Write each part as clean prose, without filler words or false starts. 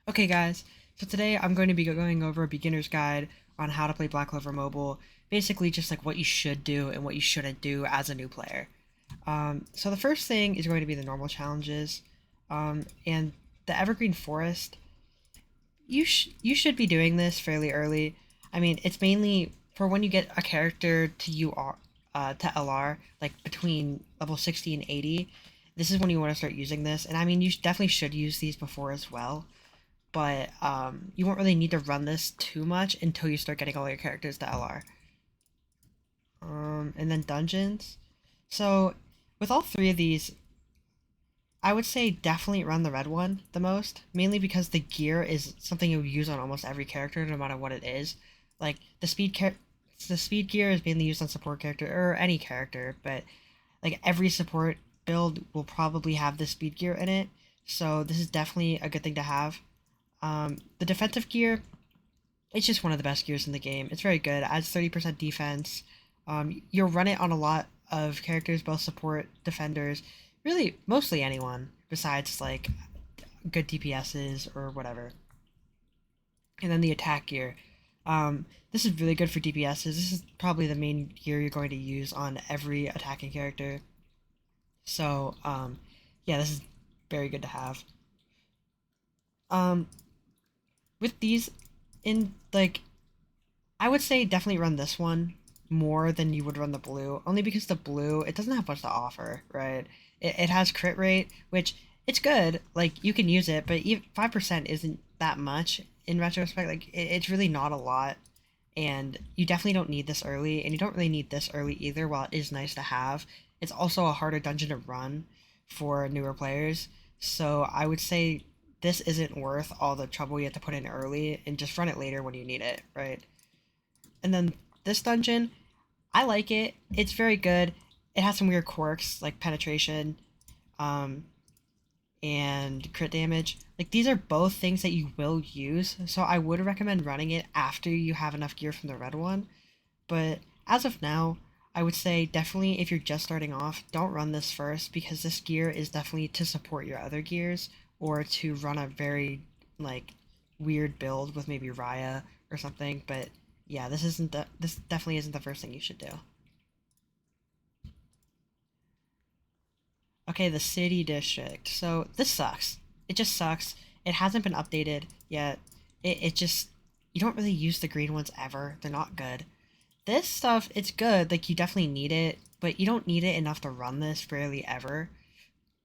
Okay guys, so today I'm going to be going over a beginner's guide on how to play Black Clover Mobile, basically just like what you should do and what you shouldn't do as a new player. So the first thing is going to be the normal challenges, and the Evergreen Forest. You should be doing this fairly early. I mean, it's mainly for when you get a character to to LR, like between level 60 and 80. This is when you want to start using this, and I mean, definitely should use these before as well, but you won't really need to run this too much until you start getting all your characters to LR. And then dungeons. So with all three of these, I would say definitely run the red one the most, mainly because the gear is something you use on almost every character, no matter what it is. Like the speed gear is mainly used on support character or any character, but like every support build will probably have the speed gear in it. So this is definitely a good thing to have. The defensive gear, it's just one of the best gears in the game. It's very good. It adds 30% defense. You'll run it on a lot of characters, both support, defenders, really mostly anyone besides like good DPSs or whatever. And then the attack gear. This is really good for DPSs. This is probably the main gear you're going to use on every attacking character. So, yeah, this is very good to have. Um, with these in like I would say definitely run this one more than you would run the blue, only because the blue, it doesn't have much to offer, right? It has crit rate, which it's good, like you can use it, but 5% isn't that much in retrospect. Like it's really not a lot, and you definitely don't need this early, and you don't really need this early either. While it is nice to have, it's also a harder dungeon to run for newer players. So I would say this isn't worth all the trouble you have to put in early, and just run it later when you need it, right? And then this dungeon, I like it. It's very good. It has some weird quirks like penetration, um, and crit damage. Like these are both things that you will use, so I would recommend running it after you have enough gear from the red one. But as of now, I would say definitely if you're just starting off, don't run this first because this gear is definitely to support your other gears or to run a very like weird build with maybe Raya or something. But yeah, this definitely isn't the first thing you should do. Okay, the city district. So this sucks. It just sucks. It hasn't been updated yet. It just you don't really use the green ones ever. They're not good. This stuff, it's good, like you definitely need it, but you don't need it enough to run this rarely ever.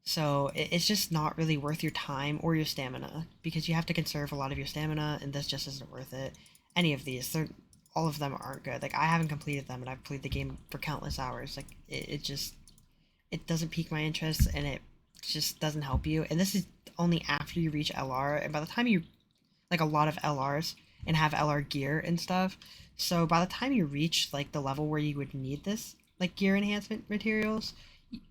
So it's just not really worth your time or your stamina because you have to conserve a lot of your stamina, and this just isn't worth it. Any of these, they're all of them aren't good. Like I haven't completed them, and I've played the game for countless hours. Like it just it doesn't pique my interest, and it just doesn't help you. And this is only after you reach LR, and by the time you like a lot of LRs and have LR gear and stuff. So by the time you reach like the level where you would need this like gear enhancement materials,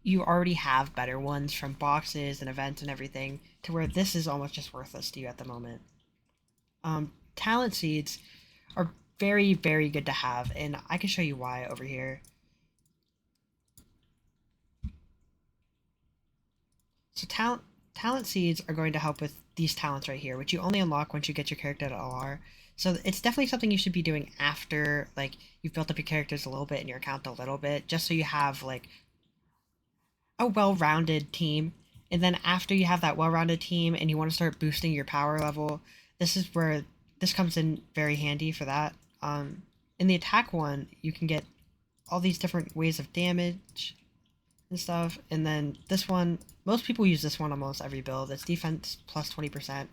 you already have better ones from boxes and events and everything to where this is almost just worthless to you at the moment. Talent seeds are very good to have, and I can show you why over here. So talent seeds are going to help with these talents right here, which you only unlock once you get your character to LR. So it's definitely something you should be doing after like you've built up your characters a little bit and your account a little bit, just so you have like a well-rounded team. And then after you have that well-rounded team and you want to start boosting your power level, this is where this comes in very handy for that. In the attack one, you can get all these different ways of damage and stuff. And then this one, most people use this one on almost every build. It's defense plus 20%.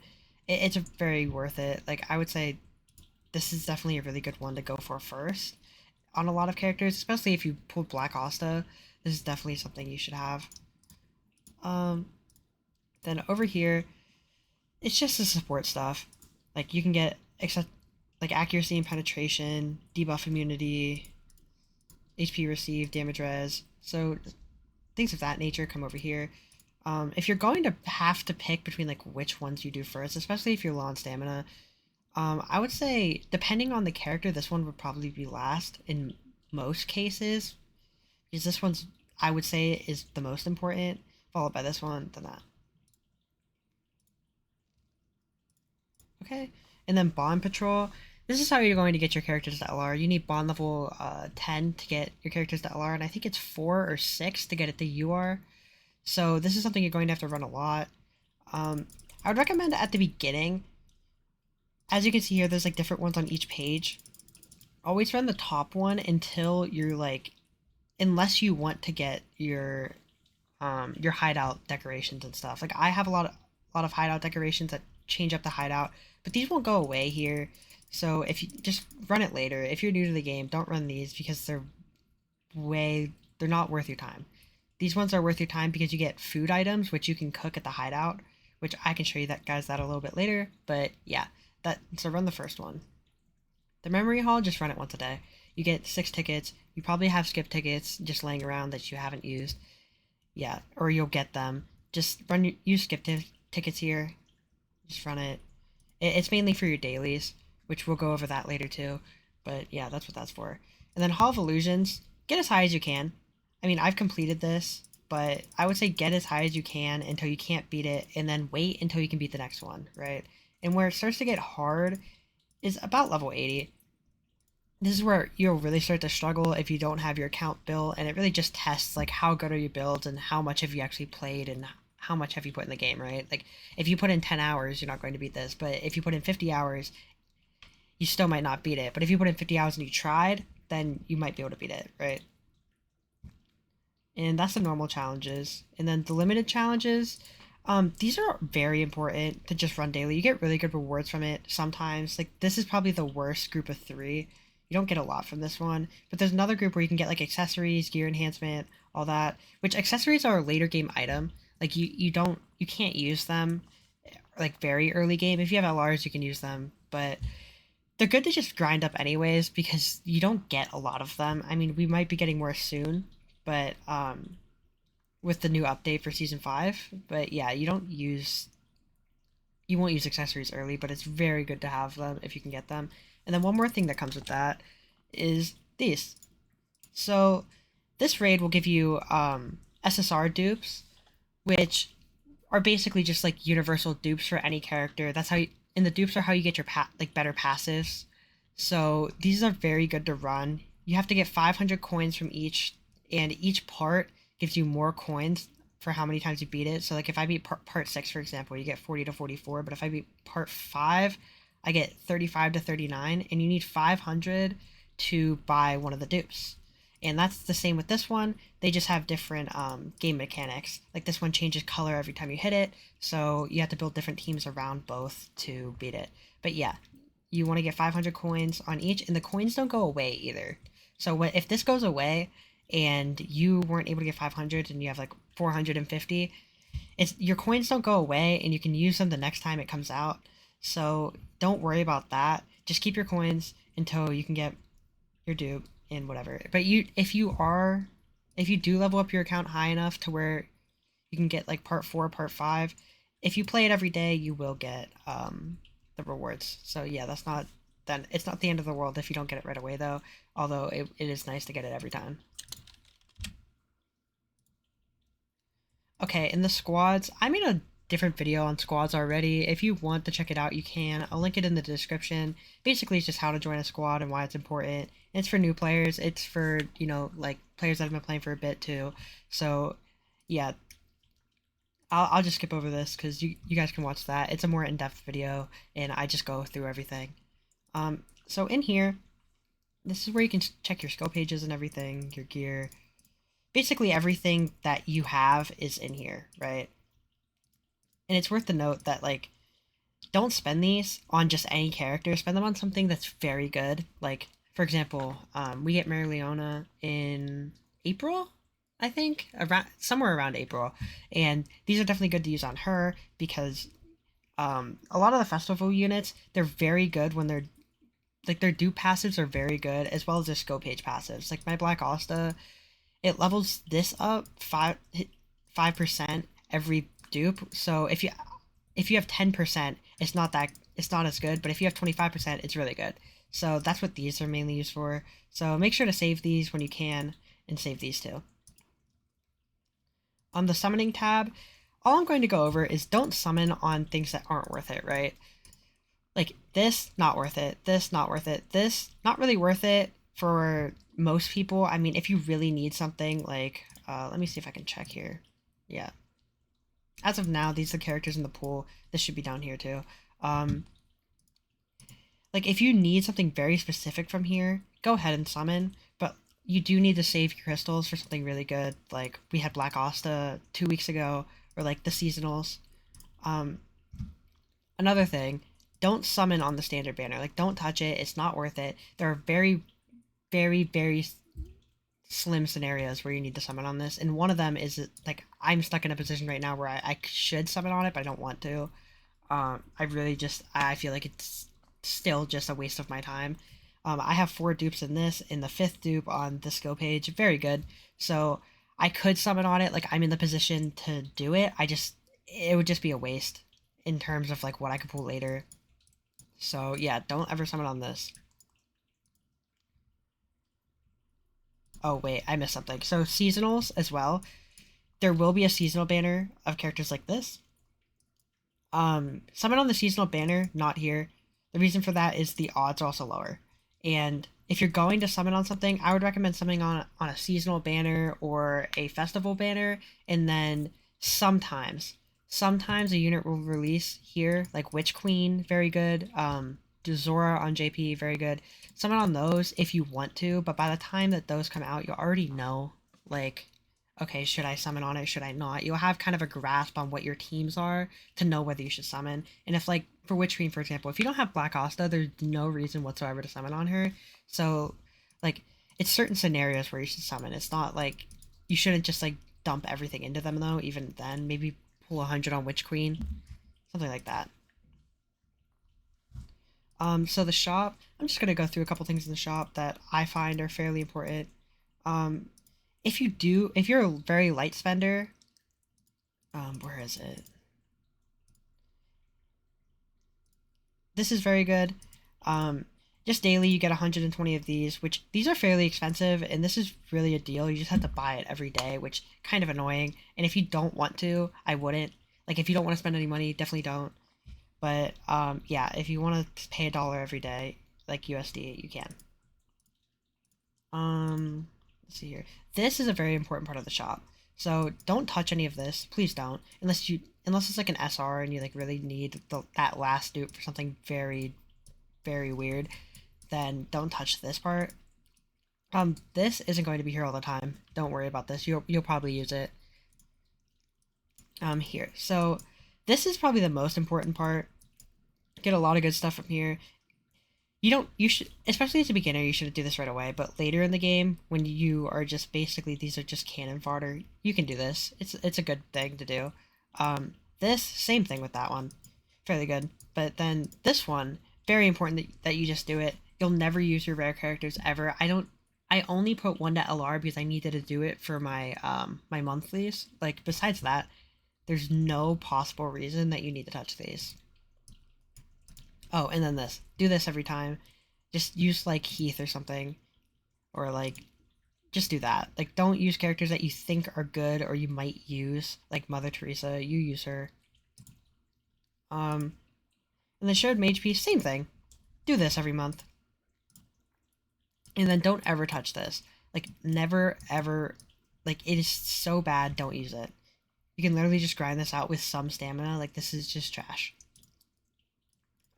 It's very worth it. Like I would say, this is definitely a really good one to go for first on a lot of characters, especially if you pulled Black Asta. This is definitely something you should have. Um, then over here, it's just the support stuff. Like you can get except like accuracy and penetration, debuff immunity, HP received, damage res. So things of that nature come over here. If you're going to have to pick between like which ones you do first, especially if you're low on stamina, I would say depending on the character, this one would probably be last in most cases because this one's I would say is the most important, followed by this one, then that. Okay. And then Bond Patrol. This is how you're going to get your characters to LR. You need Bond level 10 to get your characters to LR, and I think it's 4 or 6 to get it to UR. So this is something you're going to have to run a lot. I would recommend at the beginning, as you can see here, there's like different ones on each page. Always run the top one until you're like, unless you want to get your hideout decorations and stuff. Like I have a lot of hideout decorations that change up the hideout, but these won't go away here. So if you just run it later, if you're new to the game, don't run these because they're not worth your time. These ones are worth your time because you get food items which you can cook at the hideout, which I can show you that a little bit later. But yeah, so run the first one. The memory hall, just run it once a day. You get 6 tickets. You probably have skip tickets just laying around that you haven't used. Yeah, or you'll get them. Just use tickets here. Just run it. It's mainly for your dailies, which we'll go over that later too. But yeah, that's what that's for. And then Hall of Illusions, get as high as you can. I mean, I've completed this, but I would say get as high as you can until you can't beat it, and then wait until you can beat the next one, right? And where it starts to get hard is about level 80. This is where you'll really start to struggle if you don't have your account built, and it really just tests like how good are your builds and how much have you actually played and how much have you put in the game, right? Like if you put in 10 hours, you're not going to beat this, but if you put in 50 hours, you still might not beat it. But if you put in 50 hours and you tried, then you might be able to beat it, right? And that's the normal challenges. And then the limited challenges, these are very important to just run daily. You get really good rewards from it sometimes. Like this is probably the worst group of 3. You don't get a lot from this one, but there's another group where you can get like accessories, gear enhancement, all that. Which accessories are a later game item. Like you can't use them like very early game. If you have LRs, you can use them, but they're good to just grind up anyways because you don't get a lot of them. I mean, we might be getting more soon, but with the new update for season 5. But yeah, you won't use accessories early, but it's very good to have them if you can get them. And then one more thing that comes with that is these. So this raid will give you SSR dupes, which are basically just like universal dupes for any character. That's how and the dupes are how you get your better passives. So these are very good to run. You have to get 500 coins from each, and each part gives you more coins for how many times you beat it. So like if I beat part 6, for example, you get 40 to 44, but if I beat part 5, I get 35 to 39, and you need 500 to buy one of the dupes. And that's the same with this one. They just have different game mechanics. Like this one changes color every time you hit it, so you have to build different teams around both to beat it. But yeah, you want to get 500 coins on each, and the coins don't go away either. So if this goes away and you weren't able to get 500 and you have like 450, your coins don't go away, and you can use them the next time it comes out. So don't worry about that. Just keep your coins until you can get your dupe and whatever. But if you do level up your account high enough to where you can get like part 4, part 5, if you play it every day, you will get the rewards. So yeah, it's not the end of the world if you don't get it right away though. Although it is nice to get it every time. Okay, in the squads, I made a different video on squads already. If you want to check it out, you can. I'll link it in the description. Basically, it's just how to join a squad and why it's important. It's for new players. It's for, like players that have been playing for a bit too. So, yeah, I'll just skip over this because you guys can watch that. It's a more in-depth video, and I just go through everything. So in here, this is where you can check your skill pages and everything, your gear. Basically, everything that you have is in here, right? And it's worth the note that, like, don't spend these on just any character. Spend them on something that's very good. Like, for example, we get Mary Leona in April, I think, somewhere around April. And these are definitely good to use on her because a lot of the festival units, they're very good when they're, like, their dupe passives are very good, as well as their skill page passives. Like, my Black Asta, it levels this up 5% every dupe. So if you have 10%, it's not as good, but if you have 25%, it's really good. So that's what these are mainly used for. So make sure to save these when you can, and save these too. On the summoning tab, all I'm going to go over is don't summon on things that aren't worth it, right? Like this, not worth it. This, not worth it. This, not really worth it for most people. I mean, if you really need something, like, let me see if I can check here. Yeah. As of now, these are the characters in the pool. This should be down here too. Um, like, if you need something very specific from here, go ahead and summon, but you do need to save your crystals for something really good. Like, we had Black Asta 2 weeks ago, or like the seasonals. Um, Another thing, don't summon on the standard banner. Like, don't touch it. It's not worth it. There are very, very, very slim scenarios where you need to summon on this, and one of them is like I'm stuck in a position right now where I should summon on it, but I don't want to. I really just I feel like it's still just a waste of my time. I have 4 dupes in this. In the 5th dupe on the skill page, very good. So I could summon on it. Like I'm in the position to do it. It would just be a waste in terms of like what I could pull later. So yeah, don't ever summon on this. Oh wait, I missed something. So seasonals as well. There will be a seasonal banner of characters like this. Summon on the seasonal banner, not here. The reason for that is the odds are also lower. And if you're going to summon on something, I would recommend summoning on a seasonal banner or a festival banner, and then sometimes a unit will release here, like Witch Queen, very good. Zora on JP, very good. Summon on those if you want to, but by the time that those come out, you'll already know, like, okay, should I summon on it? Should I not? You'll have kind of a grasp on what your teams are to know whether you should summon. And if, like, for Witch Queen, for example, if you don't have Black Asta, there's no reason whatsoever to summon on her. So, like, it's certain scenarios where you should summon. It's not like you shouldn't just, like, dump everything into them, though, even then. Maybe pull 100 on Witch Queen, something like that. So the shop, I'm just gonna go through a couple things in the shop that I find are fairly important. Um, if you're a very light spender, where is it? This is very good. Um, just daily, you get 120 of these, which these are fairly expensive, and this is really a deal. You just have to buy it every day, which kind of annoying. And if you don't want to, I wouldn't. Like, if you don't want to spend any money, definitely don't. But yeah, if you want to pay $1 every day, like USD, you can. Let's see here. This is a very important part of the shop. So don't touch any of this. Please don't. Unless it's like an SR and you like really need that last dupe for something very, very weird, then don't touch this part. This isn't going to be here all the time. Don't worry about this. You'll probably use it. Here. So this is probably the most important part. Get a lot of good stuff from here. You should, especially as a beginner, you shouldn't do this right away, but later in the game, when you are just basically, these are just cannon fodder, you can do this. It's a good thing to do. This, same thing with that one. Fairly good. But then this one, very important that you just do it. You'll never use your rare characters ever. I only put one to LR because I needed to do it for my, my monthlies. Like, besides that, there's no possible reason that you need to touch these. Oh, and then this. Do this every time. Just use, like, Heath or something. Or, like, just do that. Like, don't use characters that you think are good or you might use. Like Mother Teresa, you use her. And the shared mage piece, same thing. Do this every month. And then don't ever touch this. Like, never, ever. Like, it is so bad, don't use it. You can literally just grind this out with some stamina. Like, this is just trash.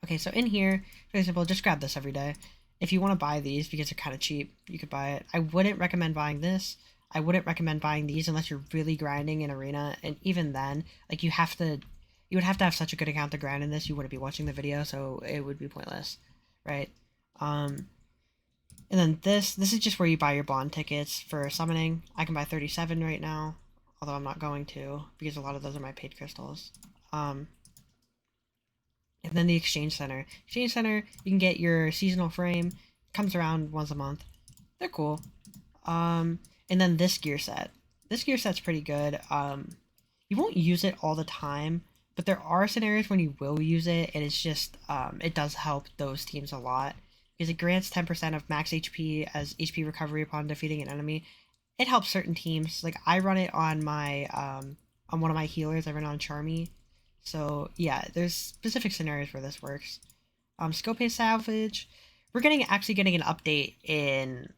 Okay, so in here, for example, just grab this every day. If you want to buy these because they're kind of cheap, you could buy it. I wouldn't recommend buying this. I wouldn't recommend buying these unless you're really grinding in arena, and even then, like you would have to have such a good account to grind in this. You wouldn't be watching the video, so it would be pointless, right? And then this is just where you buy your bond tickets for summoning. I can buy 37 right now, although I'm not going to because a lot of those are my paid crystals. And then the Exchange Center. Exchange Center, you can get your seasonal frame. Comes around once a month. They're cool. And then this gear set. This gear set's pretty good. You won't use it all the time, but there are scenarios when you will use it, and it's just, it does help those teams a lot. Because it grants 10% of max HP as HP recovery upon defeating an enemy. It helps certain teams. Like, I run it on my, on one of my healers. I run it on Charmy. So, yeah, there's specific scenarios where this works. Scope Salvage. We're actually getting an update in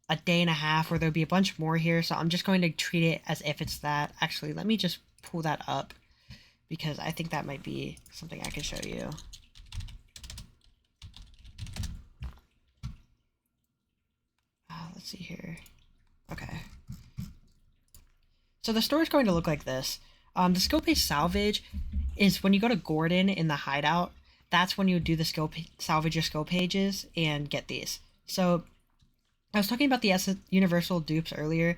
a day and a half where there'll be a bunch more here, so I'm just going to treat it as if it's that. Actually, let me just pull that up because I think that might be something I can show you. Let's see here. Okay. So the story is going to look like this. The skill page salvage is when you go to Gordon in the hideout. That's when you do the salvage your skill pages and get these. So I was talking about the Universal Dupes earlier.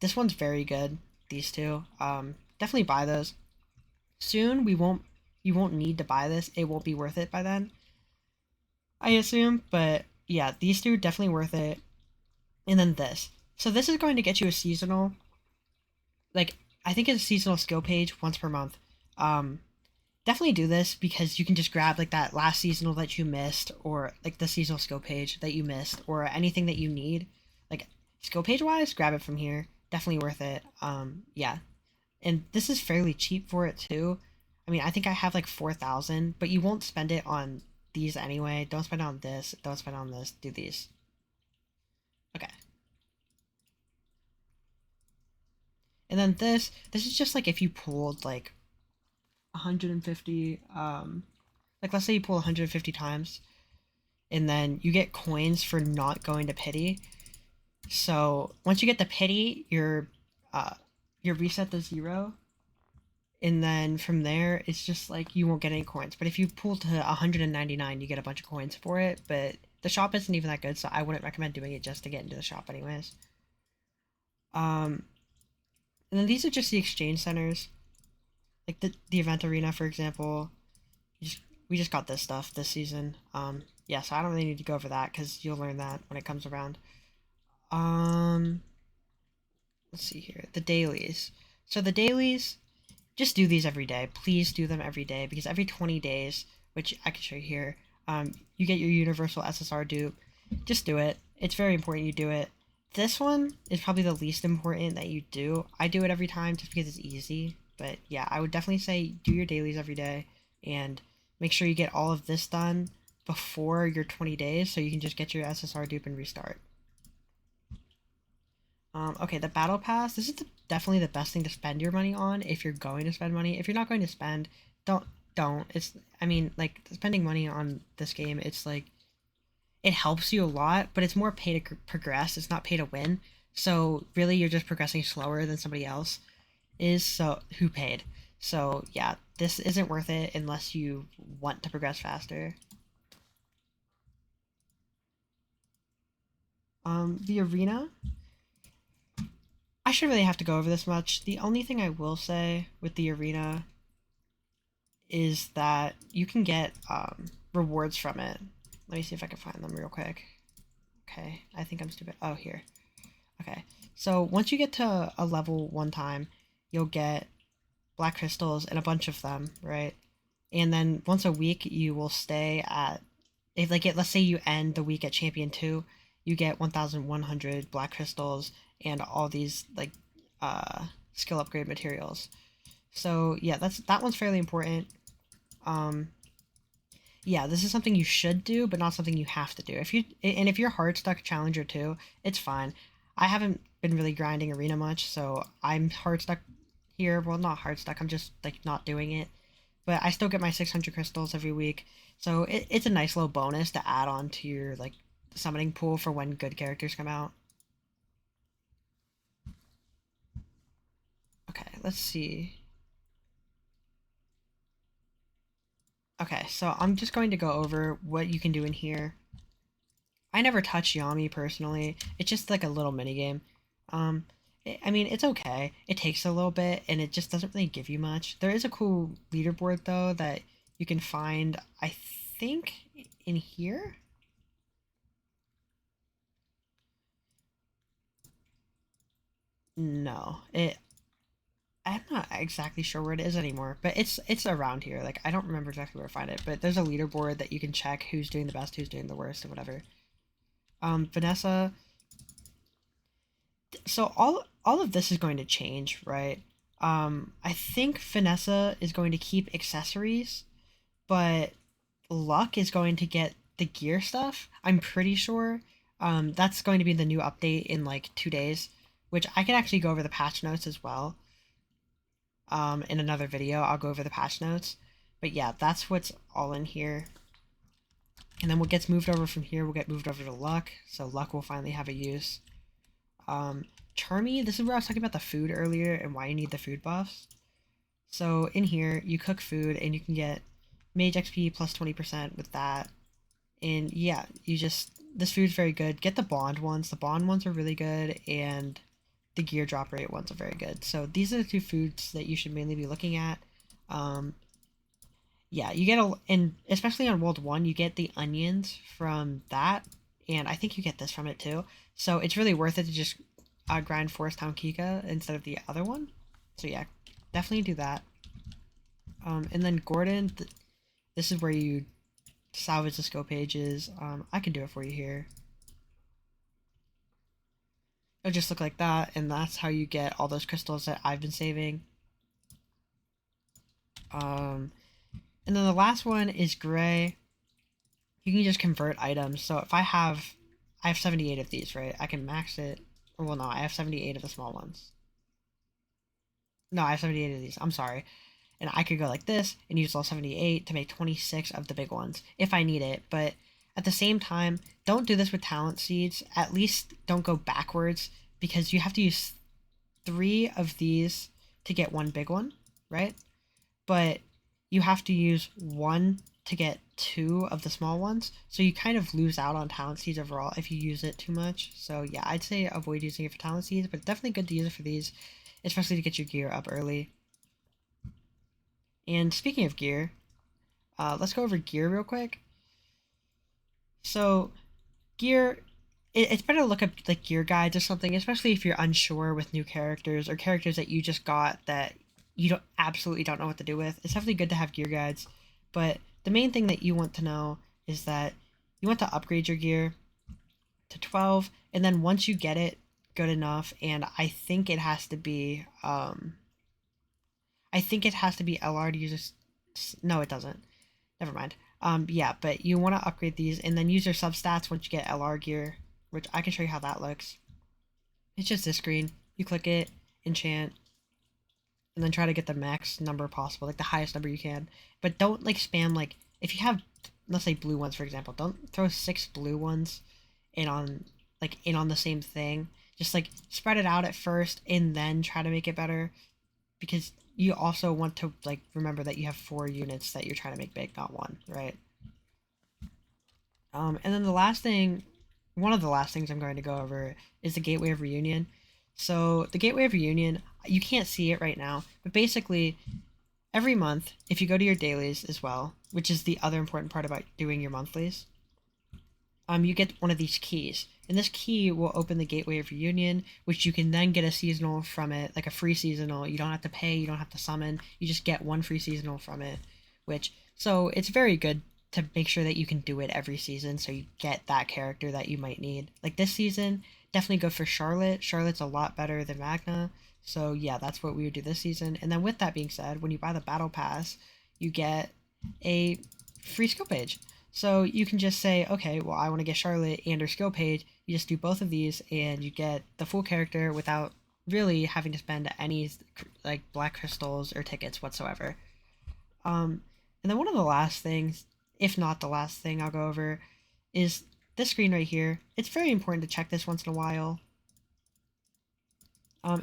This one's very good. These two. Definitely buy those. Soon you won't need to buy this. It won't be worth it by then, I assume. But yeah, these two definitely worth it. And then this. So this is going to get you a seasonal. Like I think it's a seasonal skill page once per month. Definitely do this because you can just grab like that last seasonal that you missed, or like the seasonal skill page that you missed, or anything that you need. Like skill page wise, grab it from here. Definitely worth it. Yeah, and this is fairly cheap for it too. I mean, I think I have like 4,000, but you won't spend it on these anyway. Don't spend it on this. Don't spend it on this. Do these. Okay. And then this is just like if you pulled like 150, like let's say you pull 150 times, and then you get coins for not going to pity. So once you get the pity, you're reset to 0, and then from there it's just like you won't get any coins. But if you pull to 199, you get a bunch of coins for it. But the shop isn't even that good, so I wouldn't recommend doing it just to get into the shop anyways. And then these are just the exchange centers, like the event arena, for example. We just got this stuff this season. Yeah, so I don't really need to go over that because you'll learn that when it comes around. Let's see here. The dailies. So the dailies, just do these every day. Please do them every day because every 20 days, which I can show you here, you get your universal SSR dupe. Just do it. It's very important you do it. This one is probably the least important that you do. I do it every time just because it's easy. But yeah, I would definitely say do your dailies every day and make sure you get all of this done before your 20 days so you can just get your SSR dupe and restart. Okay, the battle pass. This is definitely the best thing to spend your money on if you're going to spend money. If you're not going to spend, don't. It's, I mean, like spending money on this game, it's like it helps you a lot, but it's more pay to progress. It's not pay to win. So really, you're just progressing slower than somebody else is. So who paid? So yeah, this isn't worth it unless you want to progress faster. The arena. I shouldn't really have to go over this much. The only thing I will say with the arena is that you can get rewards from it. Let me see if I can find them real quick. Okay, I think I'm stupid. Oh, here. Okay, so once you get to a level one time, you'll get black crystals and a bunch of them, right? And then once a week, you will stay at, if like let's say you end the week at Champion 2, you get 1,100 black crystals and all these like skill upgrade materials. So yeah, that one's fairly important. Yeah, this is something you should do, but not something you have to do. If you're hard stuck Challenger 2, it's fine. I haven't been really grinding arena much, so I'm hard stuck here. Well, not hard stuck. I'm just like not doing it, but I still get my 600 crystals every week. So it's a nice little bonus to add on to your like summoning pool for when good characters come out. Okay, let's see. Okay, so I'm just going to go over what you can do in here. I never touch Yami personally. It's just like a little mini game. I mean, it's okay. It takes a little bit, and it just doesn't really give you much. There is a cool leaderboard though that you can find. I think in here. No, I'm not exactly sure where it is anymore, but it's around here. Like I don't remember exactly where to find it, but there's a leaderboard that you can check who's doing the best, who's doing the worst, and whatever. Vanessa. So all of this is going to change, right? I think Vanessa is going to keep accessories, but luck is going to get the gear stuff. I'm pretty sure. That's going to be the new update in like 2 days, which I can actually go over the patch notes as well. In another video, I'll go over the patch notes. But yeah, that's what's all in here. And then what gets moved over from here will get moved over to luck. So luck will finally have a use. Charmy, this is where I was talking about the food earlier and why you need the food buffs. So in here, you cook food and you can get mage XP plus 20% with that. And yeah, this food's very good. Get the bond ones. The bond ones are really good, and the gear drop rate ones are very good. So these are the two foods that you should mainly be looking at. Yeah, you get and especially on World 1, you get the onions from that, and I think you get this from it too. So it's really worth it to just grind Forest Town Kika instead of the other one. So yeah, definitely do that. And then Gordon, this is where you salvage the skill pages. I can do it for you here. It'll just look like that, and that's how you get all those crystals that I've been saving. And then the last one is gray. You can just convert items. So if I have 78 of these, right? I can max it. Well, no, I have 78 of the small ones. No, I have 78 of these. I'm sorry. And I could go like this and use all 78 to make 26 of the big ones if I need it. But at the same time, don't do this with talent seeds. At least don't go backwards, because you have to use 3 of these to get one big one, right? But you have to use 1 to get 2 of the small ones. So you kind of lose out on talent seeds overall if you use it too much. So yeah, I'd say avoid using it for talent seeds, but definitely good to use it for these, especially to get your gear up early. And speaking of gear, let's go over gear real quick. So gear, it's better to look up like gear guides or something, especially if you're unsure with new characters or characters that you just got that you absolutely don't know what to do with. It's definitely good to have gear guides, but the main thing that you want to know is that you want to upgrade your gear to 12, and then once you get it good enough, and I think it has to be LR to use no, it doesn't. Never mind. Yeah, but you want to upgrade these and then use your substats once you get LR gear, which I can show you how that looks. It's just this screen. You click it, enchant, and then try to get the max number possible, like the highest number you can. But don't like spam, like if you have, let's say blue ones for example, don't throw 6 blue ones in on the same thing. Just like spread it out at first and then try to make it better, because you also want to like remember that you have 4 units that you're trying to make big, not 1, right? And then one of the last things I'm going to go over is the Gateway of Reunion. So the Gateway of Reunion, you can't see it right now, but basically every month, if you go to your dailies as well, which is the other important part about doing your monthlies, you get one of these keys, and this key will open the Gateway of Reunion, which you can then get a seasonal from it, like a free seasonal. You don't have to pay, you don't have to summon, you just get 1 free seasonal from it, so it's very good to make sure that you can do it every season, so you get that character that you might need. Like this season, definitely go for Charlotte. Charlotte's a lot better than Magna, so yeah, that's what we would do this season. And then with that being said, when you buy the Battle Pass, you get a free skill page. So you can just say, okay, well, I want to get Charlotte and her skill page. You just do both of these, and you get the full character without really having to spend any like black crystals or tickets whatsoever. And then one of the last things, if not the last thing I'll go over, is this screen right here. It's very important to check this once in a while.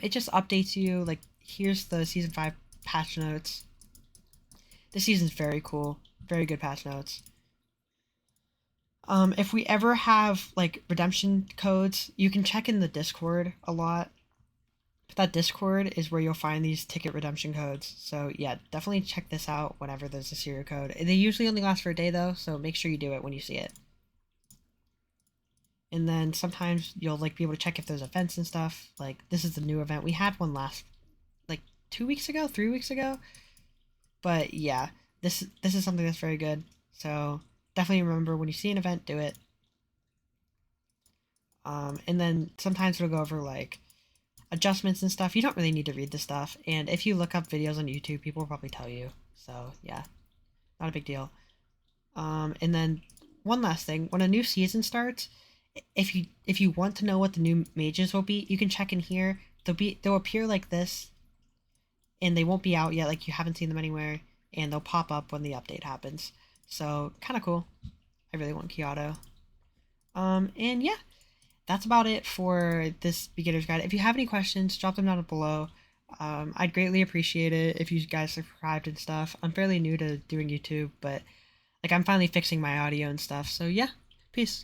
It just updates you. Like here's the season 5 patch notes. This season's very cool. Very good patch notes. If we ever have like redemption codes, you can check in the Discord a lot. That Discord is where you'll find these ticket redemption codes. So yeah, definitely check this out whenever there's a serial code. They usually only last for a day though, so make sure you do it when you see it. And then sometimes you'll like be able to check if there's events and stuff. Like this is the new event. We had one last like 2 weeks ago, 3 weeks ago. But yeah, this is something that's very good. So definitely remember when you see an event, do it. And then sometimes we'll go over like adjustments and stuff. You don't really need to read this stuff, and if you look up videos on YouTube, people will probably tell you. So yeah, not a big deal. And then one last thing, when a new season starts, if you want to know what the new mages will be, you can check in here. They'll appear like this, and they won't be out yet, like you haven't seen them anywhere, and they'll pop up when the update happens. So kind of cool. I really want Kyoto. And yeah, that's about it for this beginner's guide. If you have any questions, drop them down below. I'd greatly appreciate it if you guys subscribed and stuff. I'm fairly new to doing YouTube, but like I'm finally fixing my audio and stuff. So yeah, peace.